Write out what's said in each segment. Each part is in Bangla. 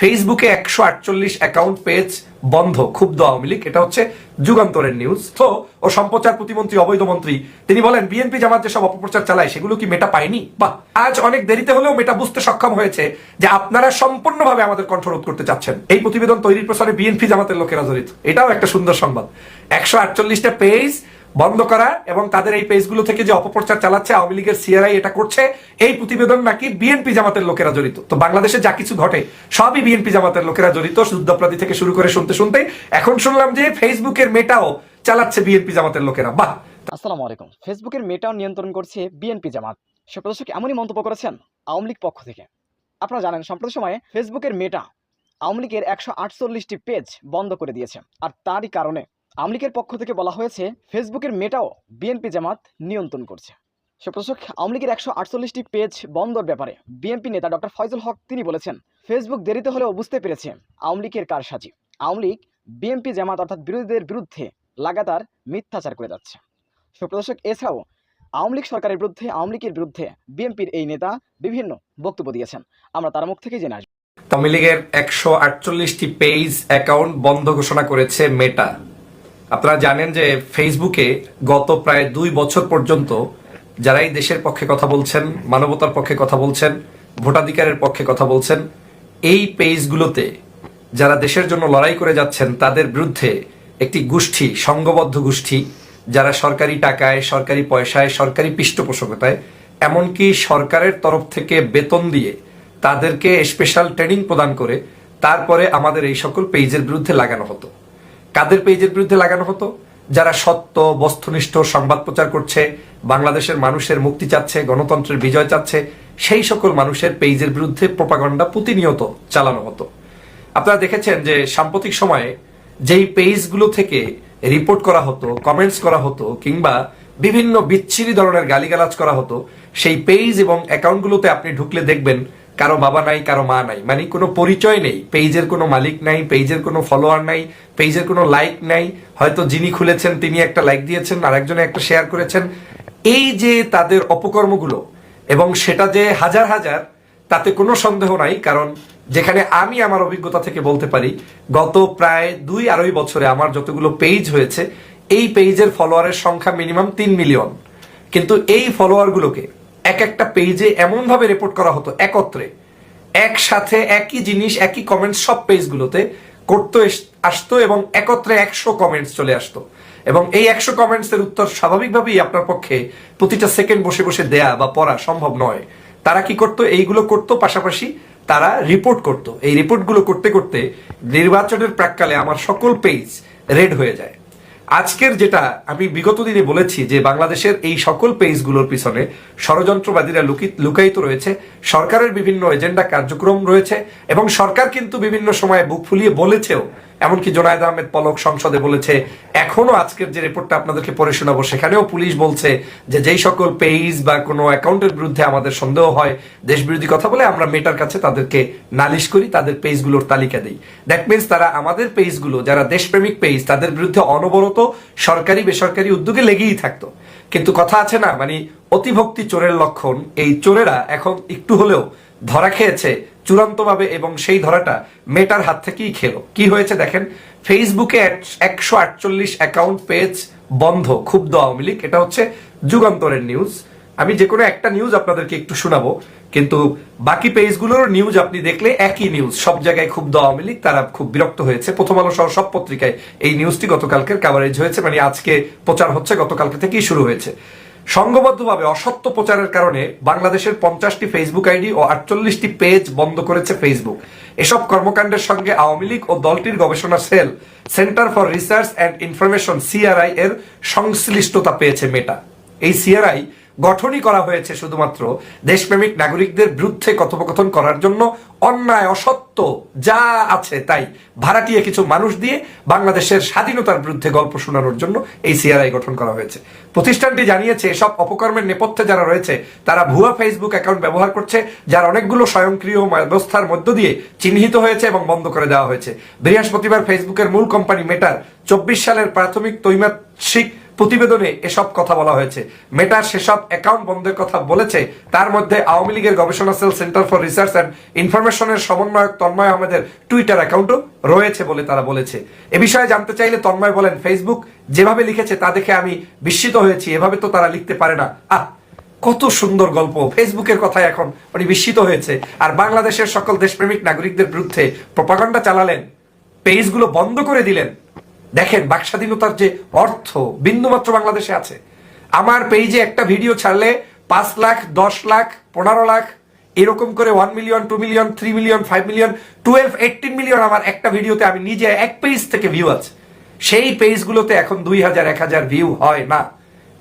ফেসবুকে 148 অ্যাকাউন্ট পেজ বন্ধ, ক্ষুব্ধ আওয়ামী লীগ। এটা হচ্ছে যুগান্তরের নিউজ। তো ও সম্প্রচার প্রতিমন্ত্রী, অবৈধ মন্ত্রী, তিনি বলেন বিএনপি জামাত যেসব অপপ্রচার চালায় সেগুলো কি মেটা পায়নি? বা আজ অনেক দেরিতে হলেও মেটা বুঝতে সক্ষম হয়েছে যে আপনারা সম্পূর্ণভাবে আমাদের কণ্ঠরোধ করতে চাচ্ছেন। এই প্রতিবেদন তৈরির পেছনে বিএনপি জামাতের লোকেরা জড়িত। এটাও একটা সুন্দর সংবাদ। 148টা পেজ বন্ধ করা এবং তাদের এই পেজগুলো থেকে যে অপপ্রচার চালাচ্ছে আওয়ামী লীগের সিআরআই এটা করছে, এই প্রতিবেদন নাকি বিএনপি জামাতের লোকেরা জড়িত। তো বাংলাদেশে যা কিছু ঘটে সবই বিএনপি জামাতের লোকেরা জড়িত, যুদ্ধাপরাধী থেকে শুরু করে শুনতে শুনতে এখন শুনলাম যে ফেসবুকের মেটাও চালাচ্ছে বিএনপি জামাতের লোকেরা। বাহ। আসসালামু আলাইকুম। ফেসবুকের মেটাও নিয়ন্ত্রণ করছে বিএনপি জামাত। সুপ্রদর্শক এমনই মন্তব্য করেছেন আওয়ামী লীগ পক্ষ থেকে। আপনারা জানেন সম্প্রতি সময়ে ফেসবুকের মেটা আওয়ামী লীগের 148টি পেজ বন্ধ করে দিয়েছে। আর তারই কারণে আওয়ামী লীগের পক্ষ থেকে বলা হয়েছে ফেসবুকের মেটাও বিএনপি জামাত নিয়ন্ত্রণ করছে। সুপ্রদর্শক আওয়ামী লীগের 148টি পেজ বন্ধর ব্যাপারে বিএনপি নেতা ডক্টর ফয়জুল হক তিনি বলেছেন, ফেসবুক দেরিতে হলেও বুঝতে পেরেছে আওয়ামী লীগের কারসাজি। আওয়ামী লীগ বিএনপি জামাত অর্থাৎ বিরোধীদের বিরুদ্ধে লাগাতার মিথ্যাচার করে যাচ্ছে। সুপ্রদর্শক এছাড়াও আওয়ামী লীগ সরকারের বিরুদ্ধে, আওয়ামী লীগের বিরুদ্ধে বিএনপির এই নেতা বিভিন্ন বক্তব্য দিয়েছেন। আমরা তার মুখ থেকে জেনে আসবো। আওয়ামী লীগের 148টি পেজ অ্যাকাউন্ট বন্ধ ঘোষণা করেছে মেটা। আপনারা জানেন যে ফেসবুকে গত প্রায় 2 বছর পর্যন্ত যারাই দেশের পক্ষে কথা বলছেন, মানবতার পক্ষে কথা বলছেন, ভোটাধিকারের পক্ষে কথা বলছেন, এই পেজগুলোতে যারা দেশের জন্য লড়াই করে যাচ্ছেন তাদের বিরুদ্ধে একটি গোষ্ঠী, সংঘবদ্ধ গোষ্ঠী, যারা সরকারি টাকায়, সরকারি পয়সায়, সরকারি পৃষ্ঠপোষকতায়, এমনকি সরকারের তরফ থেকে বেতন দিয়ে তাদেরকে স্পেশাল ট্রেনিং প্রদান করে তারপরে আমাদের এই সকল পেজের বিরুদ্ধে লাগানো হতো। কাদের পেজের বিরুদ্ধে লাগানো হতো? যারা সত্য, বস্তুনিষ্ঠ সংবাদ প্রচার করছে, বাংলাদেশের মানুষের মুক্তি চাচ্ছে, গণতন্ত্রের বিজয় চাচ্ছে, সেই সকল মানুষের পেজের বিরুদ্ধে প্রোপাগান্ডা প্রতিনিয়ত চালানো হতো। আপনারা দেখেছেন যে সাম্প্রতিক সময়ে যেই পেজগুলো থেকে রিপোর্ট করা হতো, কমেন্টস করা হতো, কিংবা বিভিন্ন বিচ্ছিরি ধরনের গালিগালাজ করা হতো, সেই পেজ এবং অ্যাকাউন্টগুলোতে আপনি ঢুকলে দেখবেন কারো বাবা নাই, কারো মা নাই, মানে কোনো পরিচয় নেই, পেজের কোনো মালিক নাই, পেজের কোনো ফলোয়ার নাই, পেজের কোনো লাইক নাই, হয়তো যিনি খুলেছেন তিনি একটা লাইক দিয়েছেন, আরেকজনে একটা শেয়ার করেছেন। এই যে তাদের অপকর্মগুলো, এবং সেটা যে হাজার হাজার, তাতে কোনো সন্দেহ নাই। কারণ যেখানে আমি আমার অভিজ্ঞতা থেকে বলতে পারি, গত প্রায় 2-2.5 বছরে আমার যতগুলো পেজ হয়েছে, এই পেজের ফলোয়ারের সংখ্যা মিনিমাম 3 মিলিয়ন। কিন্তু এই ফলোয়ারগুলোকে এক একটা পেজে এমন ভাবে রিপোর্ট করা হতো, একত্রে একসাথে একই জিনিস, একই কমেন্টস সব পেজগুলোতে করতে আসতো, এবং একত্রে 100 কমেন্টস চলে আসতো। এবং এই 100 কমেন্টসের উত্তর স্বাভাবিকভাবেই আপনার পক্ষে প্রতিটা সেকেন্ড বসে বসে দেয়া বা পড়া সম্ভব নয়। তারা কি করতো? এইগুলো করতো, পাশাপাশি তারা রিপোর্ট করতো। এই রিপোর্টগুলো করতে করতে নির্বাচনের প্রাক্কালে আমার সকল পেজ রেড হয়ে যায়। আজকের যেটা আমি বিগত দিনে বলেছি যে বাংলাদেশের এই সকল পেজগুলোর পিছনে ষড়যন্ত্রবাদীরা লুকায়িত রয়েছে, সরকারের বিভিন্ন এজেন্ডা কার্যক্রম রয়েছে, এবং সরকার কিন্তু বিভিন্ন সময় বুক ফুলিয়ে বলেছেও, এমনকি জোনায়েদ আহমেদ পলক সংসদে বলেছে। এখনো আজকের যে রিপোর্টটা আপনাদেরকে পড়ে শোনাবো সেখানেও পুলিশ বলছে যে যেই সকল পেজ বা কোনো অ্যাকাউন্টের বিরুদ্ধে আমাদের সন্দেহ হয়, দেশবিরোধী কথা বলে, আমরা মেটার কাছে তাদেরকে নালিশ করি, তাদের পেজগুলোর তালিকা দিই। দ্যাট মিনস তারা আমাদের পেজগুলো, যারা দেশপ্রেমিক পেজ, তাদের বিরুদ্ধে অনবরত সরকারি বেসরকারি উদ্যোগে লেগেই থাকতো। কিন্তু কথা আছে না, মানে অতিভক্তি চোরের লক্ষণ। এই চোরেরা এখন একটু হলেও ধরা খেয়েছে চূড়ান্তভাবে, এবং সেই ধরাটা মেটার হাত থেকেই খেলো। কি হয়েছে দেখেন, ফেসবুকে 148 অ্যাকাউন্ট পেজ বন্ধ, ক্ষুব্ধ আওয়ামী লীগ। এটা হচ্ছে যুগান্তরের নিউজ। আমি যে কোনো একটা নিউজ আপনাদেরকে একটু শোনাবো, কিন্তু বাকি পেজগুলোর নিউজ আপনি দেখলে একই নিউজ, সব জায়গায় ক্ষুব্ধ আওয়ামী লীগ, তারা খুব বিরক্ত হয়েছে। প্রথম আলো সহ সব পত্রিকায় এই নিউজটি গতকালকের কাভারেজ হয়েছে, মানে আজকে প্রচার হচ্ছে, গতকালকে থেকেই শুরু হয়েছে। সংঘবদ্ধভাবে অসত্য প্রচারের কারণে বাংলাদেশের 50টি ফেসবুক আইডি ও 48টি পেজ বন্ধ করেছে ফেসবুক। এসব কর্মকাণ্ডের সঙ্গে আওয়ামী লীগ ও দলটির গবেষণা cell, centre for research and Information CRI এর সংশ্লিষ্টতা পেয়েছে মেটা। এই সিআরআই গঠনই করা হয়েছে শুধুমাত্র দেশপ্রেমিক নাগরিকদের বিরুদ্ধে কথোপকথন করার জন্য, অন্যায় অসত্য যা আছে তাই ভাড়াটিয়ে কিছু মানুষ দিয়ে বাংলাদেশের স্বাধীনতার বিরুদ্ধে গল্প শোনানোর জন্য এই সিআরআই গঠন করা হয়েছে। প্রতিষ্ঠানটি জানিয়েছে এসব অপকর্মের নেপথ্যে যারা রয়েছে তারা ভুয়া ফেসবুক অ্যাকাউন্ট ব্যবহার করছে, যার অনেকগুলো স্বয়ংক্রিয় ব্যবস্থার মধ্য দিয়ে চিহ্নিত হয়েছে এবং বন্ধ করে দেওয়া হয়েছে। বৃহস্পতিবার ফেসবুকের মূল কোম্পানি মেটার 24 সালের প্রাথমিক ত্রৈমাসিক প্রতিবেদনে এসব কথা বলা হয়েছে। মেটার সেসব অ্যাকাউন্ট বন্ধের কথা বলেছে, তার মধ্যে আওয়ামী লীগের গবেষণা cell centre for research and ইনফরমেশনের সমন্বয়ক তন্ময় আহমেদের টুইটার অ্যাকাউন্টও রয়েছে বলে তারা বলেছে। এ বিষয়ে জানতে চাইলে তন্ময় বলেন, ফেসবুক যেভাবে লিখেছে তা দেখে আমি বিস্মিত হয়েছি, এভাবে তো তারা লিখতে পারে না। কত সুন্দর গল্প। ফেসবুকের কথায় এখন উনি বিস্মিত হয়েছে, আর বাংলাদেশের সকল দেশপ্রেমিক নাগরিকদের বিরুদ্ধে প্রপাগান্ডা চালালেন, পেজগুলো বন্ধ করে দিলেন। দেখেন বাক স্বাধীনতার যে অর্থ বিন্দুমাত্র বাংলাদেশে আছে। আমার পেজে একটা ভিডিও ছাড়লে 5 লাখ, 10 লাখ, 15 লাখ এরকম করে 1 million, 2 million, 3 million, 5 million, 12, 18 million আমার একটা ভিডিওতে আমি নিজে এক পেজ থেকে ভিউ আছে। সেই পেজগুলোতে এখন 2000, 1000 ভিউ হয় না।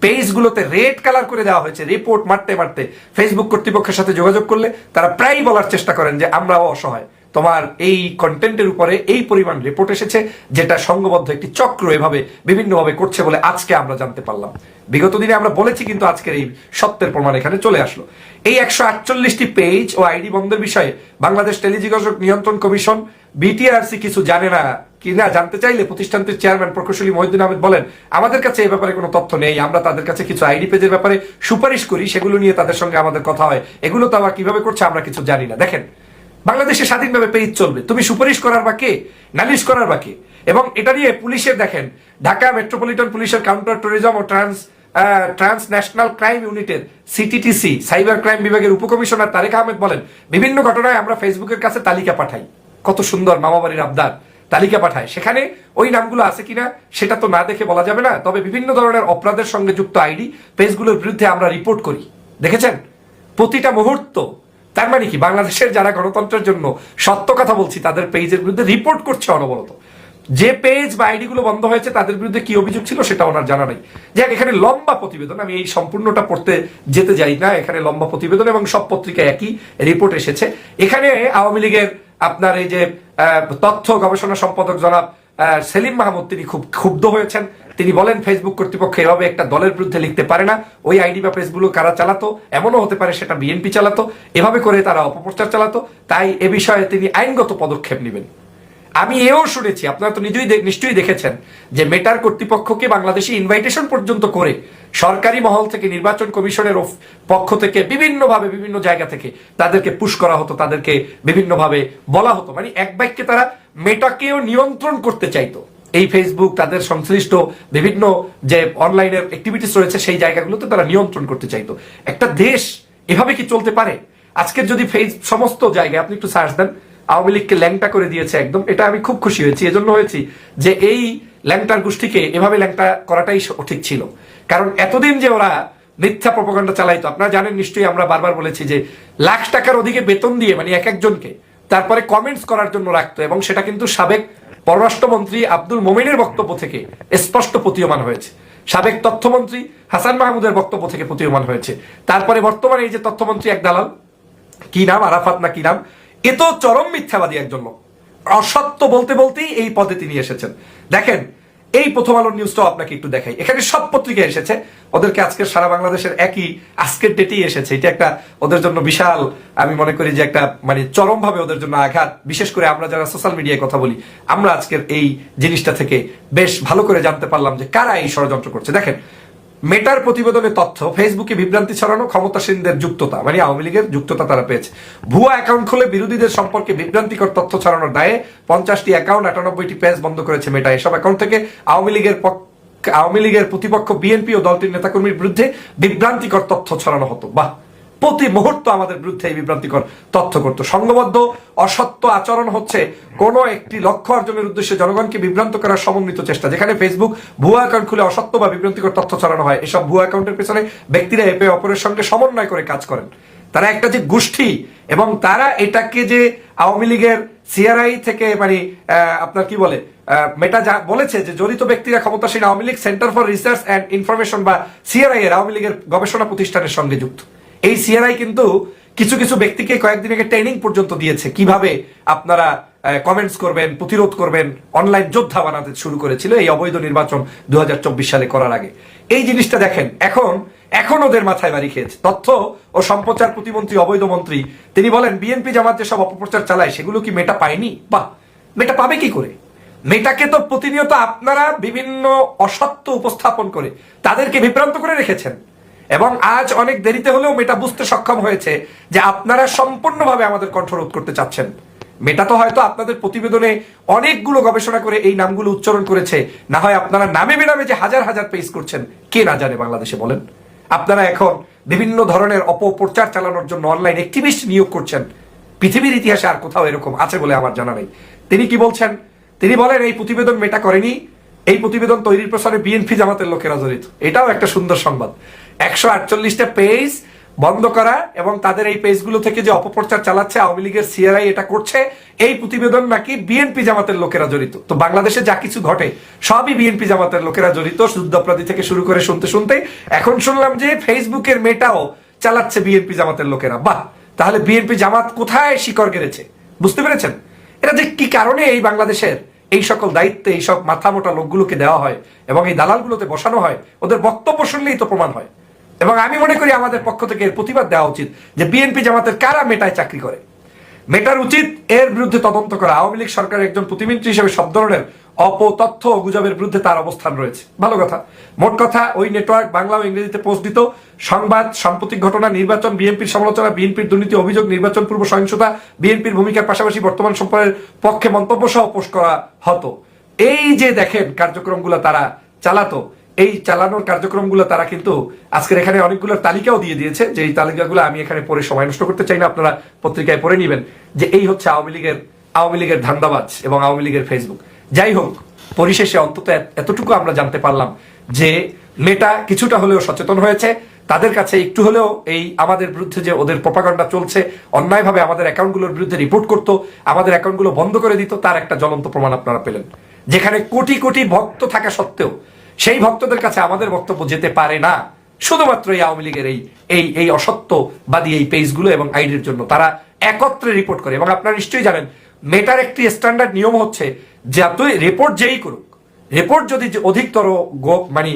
পেজগুলোতে রেড কালার করে দেওয়া হয়েছে। রিপোর্ট মারতে মারতে ফেসবুক কর্তৃপক্ষের সাথে যোগাযোগ করলে তারা প্রায়ই বলার চেষ্টা করেন যে আমরাও অসহায়, তোমার এই কন্টেন্টের উপরে এই পরিমাণ রিপোর্ট এসেছে, যেটা সংঘবদ্ধ একটি চক্র এভাবে বিভিন্নভাবে করছে বলে আজকে আমরা জানতে পারলাম। বিগত দিনে আমরা বলেছি, কিন্তু আজকের এই সত্যের প্রমাণ এখানে চলে আসলো। এই 148টি পেজ ও আইডি বন্ধের বিষয়ে বাংলাদেশ টেলিযোগাযোগ নিয়ন্ত্রণ কমিশন বিটিআরসি কিছু জানে না কিনা জানতে চাইলে প্রতিষ্ঠানটির চেয়ারম্যান প্রকৌশলী মহিউদ্দিন আহমেদ বলেন, আমাদের কাছে এই ব্যাপারে কোনো তথ্য নেই। আমরা তাদের কাছে কিছু আইডি পেজের ব্যাপারে সুপারিশ করি, সেগুলো নিয়ে তাদের সঙ্গে আমাদের কথা হয়। এগুলো তো আবার কিভাবে করছে আমরা কিছু জানি না। দেখেন, বাংলাদেশে স্বাধীনভাবে পেজ চলবে, তুমি সুপারিশ করার বা কে, নালিশ করার বা কে? এবং এটা নিয়ে পুলিশের দেখেন, ঢাকা মেট্রোপলিটন পুলিশের কাউন্টার ট্যুরিজম ও ট্রান্সন্যাশনাল ক্রাইম ইউনিটের সিটিটিসি সাইবার ক্রাইম বিভাগের উপকমিশনার তারেক আহমেদ বলেন, বিভিন্ন ঘটনায় আমরা ফেসবুকের কাছে তালিকা পাঠাই। কত সুন্দর মামাবাড়ির আবদার, তালিকা পাঠায়। সেখানে ওই নামগুলো আছে কিনা সেটা তো না দেখে বলা যাবে না, তবে বিভিন্ন ধরনের অপরাধের সঙ্গে যুক্ত আইডি পেজগুলোর বিরুদ্ধে আমরা রিপোর্ট করি। দেখেছেন প্রতিটা মুহূর্ত। তার মানে কি, বাংলাদেশের যারা গণতন্ত্রের জন্য সত্য কথা বলছি তাদের পেজের বিরুদ্ধে রিপোর্ট করছে অনবরত। যে পেজ বা আইডি গুলো বন্ধ হয়েছে তাদের বিরুদ্ধে কি অভিযোগ ছিল সেটা ওনার জানা নেই। যাক, এখানে লম্বা প্রতিবেদন, আমি এই সম্পূর্ণটা পড়তে যেতে যাই না। এখানে লম্বা প্রতিবেদন এবং সব পত্রিকায় একই রিপোর্ট এসেছে। এখানে আওয়ামী লীগের আপনার এই যে তথ্য গবেষণা সম্পাদক জনাব সেলিম মাহমুদ, তিনি খুব ক্ষুব্ধ হয়েছেন। তিনি বলেন, ফেসবুক কর্তৃপক্ষ এভাবে একটা দলের বিরুদ্ধে লিখতে পারে না। ওই আইডি বা পেজগুলো কারা চালাতো, এমনও হতে পারে সেটা বিএনপি চালাতো, এভাবে করে তারা অপপ্রচার চালাতো। তাই এ বিষয়ে তিনি আইনগত পদক্ষেপ নেবেন। আমি এও শুনেছি, আপনারা তো নিশ্চয়ই দেখেছেন যে মেটার কর্তৃপক্ষকে বাংলাদেশে ইনভাইটেশন পর্যন্ত করে সরকারি মহল থেকে, নির্বাচন কমিশনের পক্ষ থেকে বিভিন্নভাবে বিভিন্ন জায়গা থেকে তাদেরকে পুশ করা হতো, তাদেরকে বিভিন্নভাবে বলা হতো। মানে এক বাক্যে তারা মেটাকেও নিয়ন্ত্রণ করতে চাইতো। এই ফেসবুক, তাদের সংশ্লিষ্ট বিভিন্ন যে অনলাইনের অ্যাক্টিভিটিস রয়েছে সেই জায়গাগুলোতে তারা নিয়ন্ত্রণ করতে চাইতো। একটা দেশ এভাবে কি চলতে পারে? আজকের যদি সমস্ত জায়গায় আপনি একটু সার্চ দেন, আওয়ামী লীগকে ল্যাংটা করে দিয়েছে একদম। এটা আমি খুব খুশি হয়েছি, এজন্য হয়েছি যে এই ল্যাংটার গোষ্ঠীকে এভাবে ল্যাংটা করাটাই ঠিক ছিল। কারণ এতদিন যে ওরা মিথ্যা প্রপাগান্ডা চালাইতো, আপনারা জানেন নিশ্চয়ই, আমরা বারবার বলেছি যে লাখ টাকার ওদিকে বেতন দিয়ে, মানে এক একজনকে, তারপরে কমেন্টস করার জন্য রাখতো। এবং সেটা কিন্তু সাবেক পররাষ্ট্রমন্ত্রী আব্দুল মোমেনের বক্তব্য থেকে স্পষ্ট প্রতীয়মান হয়েছে, সাবেক তথ্যমন্ত্রী হাসান মাহমুদের বক্তব্য থেকে প্রতীয়মান হয়েছে। তারপরে বর্তমানে এই যে তথ্যমন্ত্রী এক দালাল, কি নাম, আরাফাত না কি নাম, এ তো চরম মিথ্যাবাদী একজন লোক। অসত্য বলতে বলতেই এই পদে তিনি এসেছেন। দেখেন, এই প্রথম আলোর নিউজটাও আপনাকে একটু দেখাই। এখানে সব পত্রিকায় এসেছে, ওদেরকে আজকের সারা বাংলাদেশের একই আজকের ডেটেই এসেছে। এটা একটা ওদের জন্য বিশাল, আমি মনে করি যে একটা মানে চরম ভাবে ওদের জন্য আঘাত। বিশেষ করে আমরা যারা সোশ্যাল মিডিয়ায় কথা বলি, আমরা আজকের এই জিনিসটা থেকে বেশ ভালো করে জানতে পারলাম যে কারা এই ষড়যন্ত্র করছে। দেখেন, মেটার প্রতিবেদনের তথ্য, ফেসবুকে বিভ্রান্তি ছড়ানো, ক্ষমতাসীনদের যুক্ততা, মানে আওয়ামী লীগের যুক্ততা তারা পেয়েছে। ভুয়া অ্যাকাউন্ট খুলে বিরোধীদের সম্পর্কে বিভ্রান্তিকর তথ্য ছড়ানোর দায়ে 50টি অ্যাকাউন্ট, 98টি পেজ বন্ধ করেছে মেটা। এসব অ্যাকাউন্ট থেকে আওয়ামী লীগের প্রতিপক্ষ বিএনপি ও দলটির নেতাকর্মীর বিরুদ্ধে বিভ্রান্তিকর তথ্য ছড়ানো হতো। বাহ, প্রতি মুহূর্ত আমাদের বিরুদ্ধে এই বিভ্রান্তিকর তথ্য করতো। সংঘবদ্ধ অসত্য আচরণ হচ্ছে কোন একটি লক্ষ্য অর্জনের উদ্দেশ্যে জনগণকে বিভ্রান্ত করার সমন্বিত চেষ্টা। যেখানে ফেসবুক ভুয়া অ্যাকাউন্ট খুলে অসত্য বা বিভ্রান্তিকর তথ্য ছড়ানো হয়, এসব ভুয়া অ্যাকাউন্টের পেছনে ব্যক্তিরা একে অপরের সঙ্গে সমন্বয় করে কাজ করেন। তারা একটা যে গোষ্ঠী, এবং তারা এটাকে যে আওয়ামী লীগের সিআরআই থেকে মানে আপনার কি বলে মেটা যা বলেছে যে জড়িত ব্যক্তিরা ক্ষমতাসীন Awami League centre for research and information বা সিআরআই এর আওয়ামী লীগের গবেষণা প্রতিষ্ঠানের সঙ্গে যুক্ত। এই সিআরআই কিন্তু কিছু কিছু ব্যক্তিকে কয়েকদিন আগে ট্রেনিং পর্যন্ত দিয়েছে, কিভাবে আপনারা কমেন্টস করবেন, প্রতিরোধ করবেন, অনলাইন যোদ্ধা বানাতে শুরু করেছিল এই অবৈধ নির্বাচন 2024 সালে করার আগে। এই জিনিসটা দেখেন, এখন ওদের মাথায় বাড়ি খেয়েছে। তথ্য ও সম্প্রচার প্রতিমন্ত্রী, অবৈধ মন্ত্রী, তিনি বলেন বিএনপি জামাত যেসব অপপ্রচার চালায় সেগুলো কি মেটা পায়নি? বাহ, মেটা পাবে কি করে? মেটাকে তো প্রতিনিয়ত আপনারা বিভিন্ন অসত্য উপস্থাপন করে তাদেরকে বিভ্রান্ত করে রেখেছেন, এবং আজ অনেক দেরিতে হলেও মেটা বুঝতে সক্ষম হয়েছে যে আপনারা সম্পূর্ণভাবে আমাদের কণ্ঠরোধ করতে চাচ্ছেন। মেটা তো হয়তো আপনাদের প্রতিবেদনে অনেকগুলো গবেষণা করে এই নামগুলো উচ্চারণ করেছে, না হয় আপনারা নামে বেনামে যে হাজার হাজার পেজ করছেন কে না জানে বাংলাদেশে বলেন। আপনারা এখন বিভিন্ন ধরনের অপপ্রচার চালানোর জন্য অনলাইন অ্যাক্টিভিস্ট নিয়োগ করছেন। পৃথিবীর ইতিহাসে আর কোথাও এরকম আছে বলে আমার জানা নেই। তিনি কি বলছেন? তিনি বলেন এই প্রতিবেদন মেটা করেনি, এই প্রতিবেদন তৈরির পেছনে বিএনপি জামাতের লোকেরা জড়িত। এটাও একটা সুন্দর সংবাদ। 148টা পেজ বন্ধ করা এবং তাদের এই পেজগুলো থেকে যে অপপ্রচার চালাচ্ছে আওয়ামী লীগের সিআরআই এটা করছে, এই প্রতিবেদন নাকি বিএনপি জামাতের লোকেরা জড়িত। তো বাংলাদেশে যা কিছু ঘটে সবই বিএনপি জামাতের লোকেরা জড়িত, যুদ্ধাপরাধী থেকে শুরু করে শুনতে শুনতে এখন শুনলাম যে ফেসবুকের মেটাও চালাচ্ছে বিএনপি জামাতের লোকেরা। বাহ, তাহলে বিএনপি জামাত কোথায় শিকড় গেড়েছে বুঝতে পেরেছেন? এটা যে কি কারণে এই বাংলাদেশের এই সকল দায়িত্বে এইসব মাথা মোটা লোকগুলোকে দেওয়া হয় এবং এই দালালগুলোতে বসানো হয়, ওদের বক্তব্য শুনলেই তো প্রমাণ হয়। এবং আমি মনে করি আমাদের পক্ষ থেকে এর প্রতিবাদ দেওয়া উচিত যে বিএনপি জামাতের কারা মেটায় চাকরি করে। মেটার উচিত এর বিরুদ্ধে তদন্ত করা। আওয়ামী লীগ সরকারের একজন প্রতিমন্ত্রী হিসেবে সব ধরনের অপতথ্য ও গুজবের বিরুদ্ধে তার অবস্থান রয়েছে, ভালো কথা। মোট কথা ওই নেটওয়ার্ক বাংলা ও ইংরেজিতে পোস্ট দিত, সংবাদ, সাম্প্রতিক ঘটনা, নির্বাচন, বিএনপির সমালোচনা, বিএনপির দুর্নীতি অভিযোগ, নির্বাচন পূর্ব সহিংসতা, বিএনপির ভূমিকার পাশাপাশি বর্তমান সম্পর্কের পক্ষে মন্তব্য সহ পোস্ট করা হতো। এই যে দেখেন কার্যক্রমগুলো তারা চালাতো, এই চালানোর কার্যক্রমগুলো তারা কিন্তু আজকের এখানে অনেকগুলো তালিকাও দিয়ে দিয়েছে, যে এই তালিকাগুলো আমি এখানে পড়ে সময় নষ্ট করতে চাই না, আপনারা পত্রিকায় পড়ে নেবেন যে এই হচ্ছে আওয়ামী লীগের ধান্দাবাজ এবং আওয়ামী লীগের ফেসবুক। যাই হোক, পরিশেষে অন্তত এতটুকু আমরা জানতে পারলাম যে মেটা কিছুটা হলেও সচেতন হয়েছে, তাদের কাছে একটু হলেও এই আমাদের বিরুদ্ধে যে ওদের প্রপাগান্ডা চলছে, অন্যায়ভাবে আমাদের অ্যাকাউন্টগুলোর বিরুদ্ধে রিপোর্ট করতো, আমাদের অ্যাকাউন্টগুলো বন্ধ করে দিত, তার একটা জ্বলন্ত প্রমাণ আপনারা পেলেন। যেখানে কোটি কোটি ভক্ত থাকা সত্ত্বেও সেই ভক্তদের কাছে আমাদের বক্তব্য যেতে পারে না, শুধুমাত্র এই আওয়ামী লীগের এই অসত্যবাদী এই পেজগুলো এবং আইডির জন্য তারা একত্রে রিপোর্ট করে। এবং আপনারা নিশ্চয়ই জানেন মেটার একটি স্ট্যান্ডার্ড নিয়ম হচ্ছে যে তুই রিপোর্ট যেই করুক, রিপোর্ট যদি অধিকতর মানে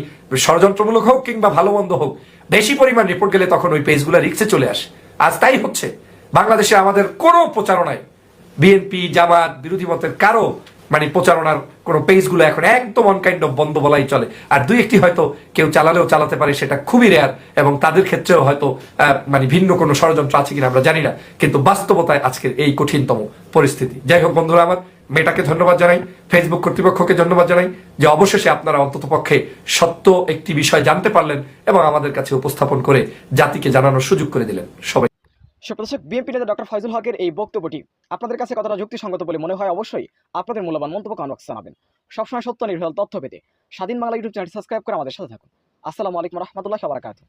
ষড়যন্ত্রমূলক হোক কিংবা ভালো মন্দ হোক, বেশি পরিমাণ রিপোর্ট গেলে তখন ওই পেজগুলো রিক্সে চলে আসে। আজ তাই হচ্ছে। বাংলাদেশে আমাদের কোনো প্রচারণায় বিএনপি জামাত বিরোধী মতের কারো মানে প্রচারণার কোন পেজগুলো এখন একদম অনকাইন্ড অফ বন্ধ বলাই চলে। আর দুই একটি হয়তো কেউ চালালেও চালাতে পারে, সেটা খুবই রেয়ার, এবং তাদের ক্ষেত্রেও হয়তো মানে ভিন্ন কোনো ষড়যন্ত্র আছে কিনা আমরা জানি না, কিন্তু বাস্তবতায় আজকের এই কঠিনতম পরিস্থিতি। যাই হোক বন্ধুরা আমার, মেটাকে ধন্যবাদ জানাই, ফেসবুক কর্তৃপক্ষকে ধন্যবাদ জানাই যে অবশেষে আপনারা অন্তত পক্ষে সত্য একটি বিষয় জানতে পারলেন এবং আমাদের কাছে উপস্থাপন করে জাতিকে জানানোর সুযোগ করে দিলেন। সবাই সুপ্রদর্শক, বিএনপি নেতা ডক্টর ফয়জুল হকের এই বক্তব্যটি আপনাদের কাছে কতটা যুক্তিসঙ্গত বলে মনে হয় অবশ্যই আপনাদের মূল্যবান মন্তব্য কমেন্ট বক্সে জানাবেন। সবসময় সত্য নির্ভর তথ্য পেতে স্বাধীন বাংলা ইউটিউব চ্যানেলটি সাবস্ক্রাইব করে আমাদের সাথে থাকুন। আসসালামু আলাইকুম রহমতুল্লাহ ওয়া বারাকাতুহু।